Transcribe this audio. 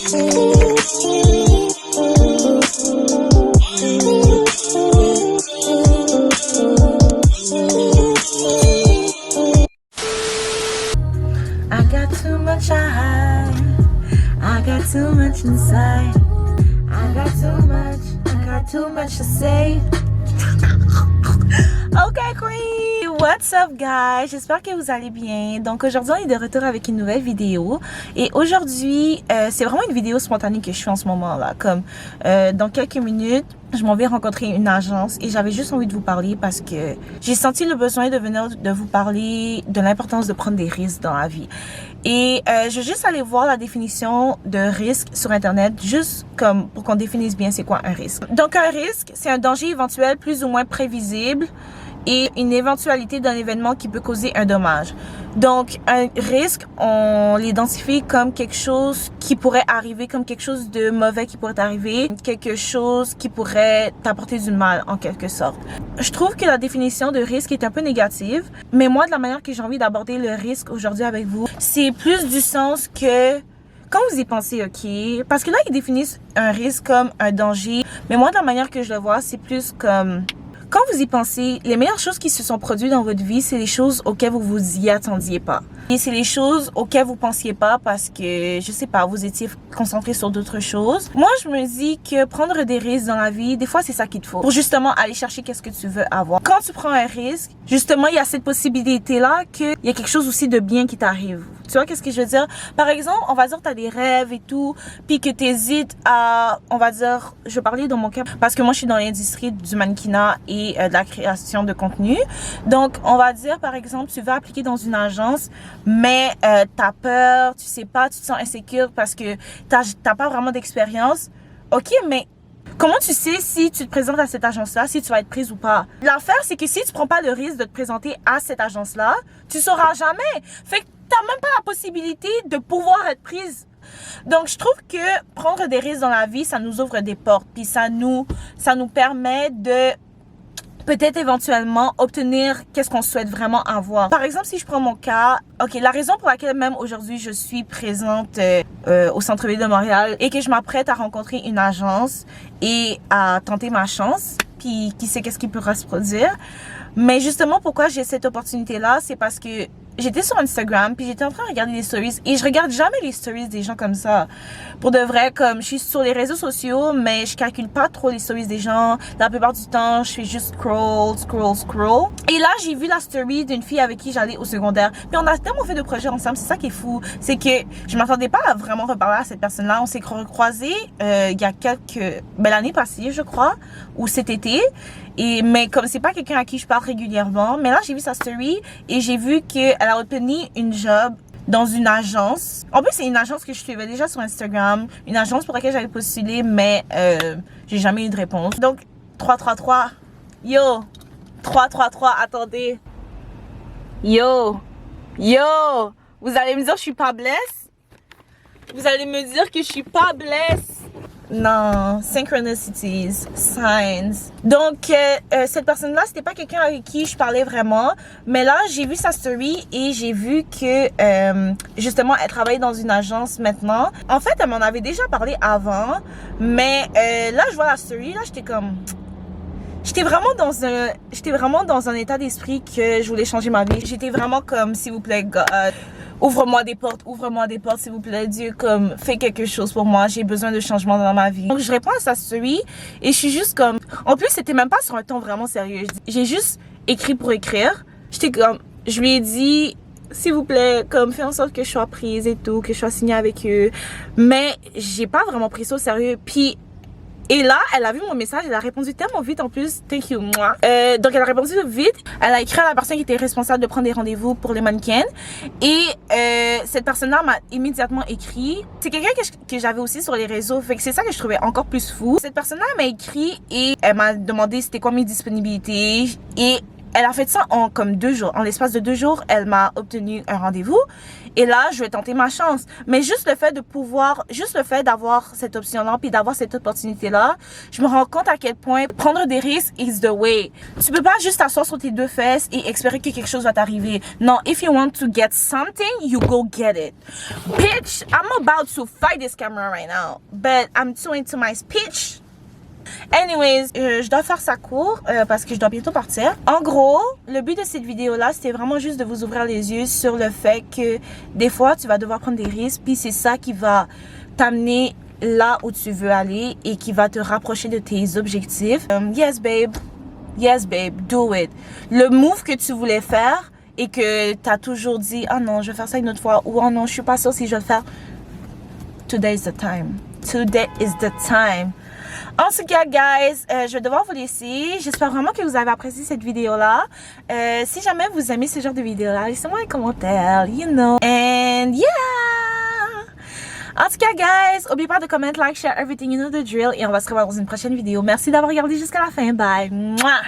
I got too much I got too much inside. I got too much to say. Ok Queen, what's up guys? J'espère que vous allez bien. Donc aujourd'hui on est de retour avec une nouvelle vidéo. Et aujourd'hui c'est vraiment une vidéo spontanée que je fais en ce moment là. Comme dans quelques minutes je m'en vais rencontrer une agence et j'avais juste envie de vous parler parce que j'ai senti le besoin de venir de vous parler de l'importance de prendre des risques dans la vie. Et je vais juste aller voir la définition de risque sur internet, juste comme pour qu'on définisse bien c'est quoi un risque. Donc un risque, c'est un danger éventuel plus ou moins prévisible et une éventualité d'un événement qui peut causer un dommage. Donc un risque, on l'identifie comme quelque chose qui pourrait arriver, comme quelque chose de mauvais qui pourrait arriver, quelque chose qui pourrait t'apporter du mal en quelque sorte. Je trouve que la définition de risque est un peu négative, mais moi de la manière que j'ai envie d'aborder le risque aujourd'hui avec vous, c'est plus du sens que quand vous y pensez, ok, parce que là ils définissent un risque comme un danger, mais moi de la manière que je le vois, c'est plus comme quand vous y pensez, les meilleures choses qui se sont produites dans votre vie, c'est les choses auxquelles vous vous y attendiez pas. Et c'est les choses auxquelles vous pensiez pas parce que, je sais pas, vous étiez concentré sur d'autres choses. Moi, je me dis que prendre des risques dans la vie, des fois, c'est ça qu'il te faut. Pour justement aller chercher qu'est-ce que tu veux avoir. Quand tu prends un risque, justement, il y a cette possibilité-là qu'il y a quelque chose aussi de bien qui t'arrive. Tu vois qu'est-ce que je veux dire? Par exemple, on va dire tu as des rêves et tout, puis que tu hésites à, on va dire, je vais parler dans mon cas, parce que moi, je suis dans l'industrie du mannequinat et de la création de contenu. Donc, on va dire, par exemple, tu vas appliquer dans une agence, mais tu as peur, tu sais pas, tu te sens insécure parce que t'as pas vraiment d'expérience. Ok, mais comment tu sais si tu te présentes à cette agence-là, si tu vas être prise ou pas? L'affaire, c'est que si tu prends pas le risque de te présenter à cette agence-là, tu sauras jamais. Fait que t'as même pas la possibilité de pouvoir être prise. Donc, je trouve que prendre des risques dans la vie, ça nous ouvre des portes. Puis ça nous permet de peut-être éventuellement obtenir qu'est-ce qu'on souhaite vraiment avoir. Par exemple, si je prends mon cas, ok, la raison pour laquelle même aujourd'hui je suis présente au centre-ville de Montréal et que je m'apprête à rencontrer une agence et à tenter ma chance, puis qui sait qu'est-ce qui pourra se produire. Mais justement, pourquoi j'ai cette opportunité-là, c'est parce que j'étais sur Instagram, puis j'étais en train de regarder les stories et je regarde jamais les stories des gens comme ça. Pour de vrai, comme je suis sur les réseaux sociaux, mais je calcule pas trop les stories des gens. La plupart du temps, je fais juste scroll. Et là, j'ai vu la story d'une fille avec qui j'allais au secondaire. Puis on a tellement fait de projets ensemble, c'est ça qui est fou. C'est que je m'attendais pas à vraiment reparler à cette personne-là. On s'est croisés il y a l'année passée, je crois, ou cet été. Mais comme c'est pas quelqu'un à qui je parle régulièrement, mais là j'ai vu sa story et j'ai vu qu'elle a obtenu une job dans une agence. En plus c'est une agence que je suivais déjà sur Instagram, une agence pour laquelle j'avais postulé, mais j'ai jamais eu de réponse. Donc 333, yo, 333, attendez, yo, vous allez me dire que je suis pas blesse? Vous allez me dire que je suis pas blesse? Non, synchronicities, signs. Donc, cette personne-là, c'était pas quelqu'un avec qui je parlais vraiment. Mais là, j'ai vu sa story et j'ai vu que, justement, elle travaille dans une agence maintenant. En fait, elle m'en avait déjà parlé avant. Mais là, je vois la story, là, j'étais comme... J'étais vraiment dans un état d'esprit que je voulais changer ma vie. J'étais vraiment comme, s'il vous plaît, God, ouvre-moi des portes, s'il vous plaît, Dieu, comme, fais quelque chose pour moi, j'ai besoin de changement dans ma vie. Donc, je réponds à sa story et je suis juste comme, en plus, c'était même pas sur un ton vraiment sérieux. J'ai juste écrit pour écrire. J'étais comme, je lui ai dit, s'il vous plaît, comme, fais en sorte que je sois prise et tout, que je sois signée avec eux. Mais j'ai pas vraiment pris ça au sérieux. Puis, et là, elle a vu mon message, elle a répondu tellement vite en plus, thank you, moi. Donc elle a répondu vite, elle a écrit à la personne qui était responsable de prendre des rendez-vous pour les mannequins. Et cette personne-là m'a immédiatement écrit. C'est quelqu'un que j'avais aussi sur les réseaux, fait que c'est ça que je trouvais encore plus fou. Cette personne-là m'a écrit et elle m'a demandé c'était quoi mes disponibilités. Et Elle a fait ça en comme 2 jours. En l'espace de 2 jours, elle m'a obtenu un rendez-vous. Et là, je vais tenter ma chance. Mais juste le fait d'avoir cette option-là, puis d'avoir cette opportunité-là, je me rends compte à quel point prendre des risques is the way. Tu peux pas juste t'asseoir sur tes 2 fesses et espérer que quelque chose va t'arriver. Non, if you want to get something, you go get it. Bitch, I'm about to fight this camera right now, but I'm too into my speech. Anyways, je dois faire ça court parce que je dois bientôt partir. En gros, le but de cette vidéo-là, c'était vraiment juste de vous ouvrir les yeux sur le fait que des fois, tu vas devoir prendre des risques, puis c'est ça qui va t'amener là où tu veux aller et qui va te rapprocher de tes objectifs. Yes, babe, do it. Le move que tu voulais faire et que tu as toujours dit, ah non, je vais faire ça une autre fois, ou oh non, je suis pas sûre si je vais le faire. Today is the time. Today is the time. En tout cas, guys, je vais devoir vous laisser. J'espère vraiment que vous avez apprécié cette vidéo-là. Si jamais vous aimez ce genre de vidéo-là, laissez-moi un commentaire, you know. And yeah! En tout cas, guys, n'oubliez pas de commenter, like, share, everything, you know the drill. Et on va se revoir dans une prochaine vidéo. Merci d'avoir regardé jusqu'à la fin. Bye! Mouah!